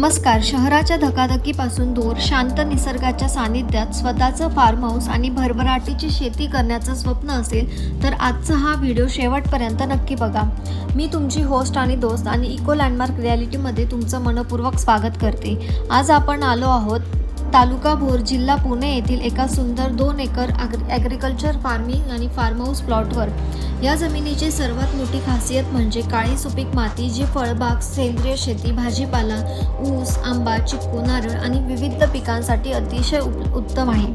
नमस्कार. शहराच्या धकाधकीपासून दूर शांत निसर्गाच्या सानिध्यात स्वतःचं फार्म हाऊस आणि भरभराटीची शेती करण्याचं स्वप्न असेल तर आजचा हा व्हिडिओ शेवटपर्यंत नक्की बघा. मी तुमची होस्ट आणि दोस्त आणि इको लँडमार्क रियालिटीमध्ये तुमचं मनपूर्वक स्वागत करते. आज आपण आलो आहोत तालुका भोर, जिल्हा पुणे येथील एका सुंदर 2 एकर ॲग्रिकल्चर फार्मिंग आणि फार्म हाऊस प्लॉटवर. या जमिनीची सर्वात मोठी खासियत म्हणजे काळी सुपीक माती, जी फळबाग, सेंद्रिय शेती, भाजीपाला, ऊस, आंबा, चिक्कू, नारळ आणि विविध पिकांसाठी अतिशय उत्तम आहे.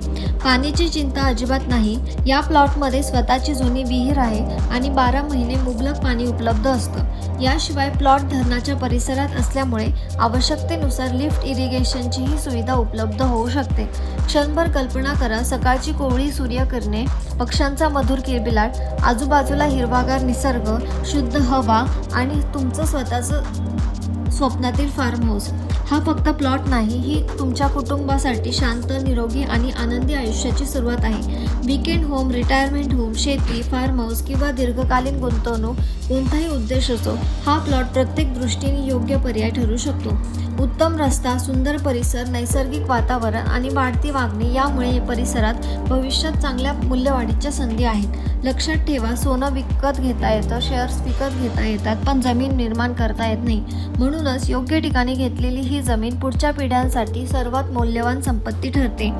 पाण्याची चिंता अजिबात नाही. या प्लॉटमध्ये स्वतःची जुनी विहीर आहे आणि 12 महिने मुबलक पाणी उपलब्ध असतं. याशिवाय प्लॉट धरणाच्या परिसरात असल्यामुळे आवश्यकतेनुसार लिफ्ट इरिगेशनचीही सुविधा उपलब्ध होऊ शकते. क्षणभर कल्पना करा, सकाळची कोवळी सूर्यकिरणे, पक्ष्यांचा मधुर किलबिलाट, आजूबाजूला हिरवागार निसर्ग, शुद्ध हवा आणि तुमचं स्वतःचं स्वप्नातील फार्म हाऊस. हा फक्त प्लॉट नाही, ही तुमच्या कुटुंबासाठी शांत, निरोगी आणि आनंदी आयुष्याची सुरुवात आहे. वीकेंड होम, रिटायरमेंट होम, शेती, फार्म हाऊस किंवा दीर्घकालीन गुंतवणूक, कोणताही उद्देश असो, हा प्लॉट प्रत्येक दृष्टीने योग्य पर्याय ठरू शकतो. उत्तम रस्ता, सुंदर परिसर, नैसर्गिक वातावरण आणि वाढती मागणी यामुळे परिसरात भविष्यात चांगल्या मूल्यवाढीच्या संधी आहेत. लक्षात ठेवा, सोनं विकत घेता येतं, शेअर्स विकत घेता येतात, पण जमीन निर्माण करता येत नाही. म्हणूनच योग्य ठिकाणी घेतलेली ही जमीन पुढच्या पिढ्यांसाठी सर्वात मौल्यवान संपत्ती ठरते.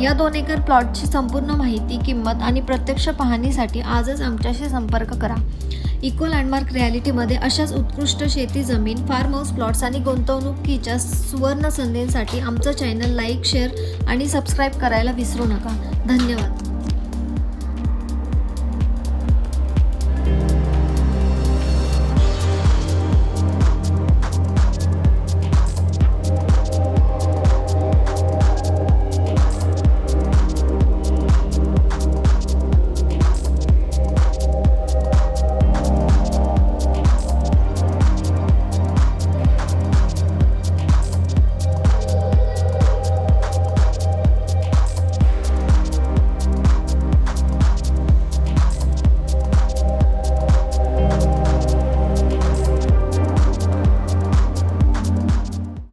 या 2 एकर प्लॉटची संपूर्ण माहिती, किंमत आणि प्रत्यक्ष पाहणीसाठी आजच आमच्याशी संपर्क करा. इको लँडमार्क रियालिटीमध्ये अशाच उत्कृष्ट शेती जमीन, फार्म हाऊस प्लॉट्स आणि गुंतवणुकीच्या सुवर्ण संधींसाठी आमचं चॅनल लाईक, शेअर आणि सबस्क्राईब करायला विसरू नका. धन्यवाद.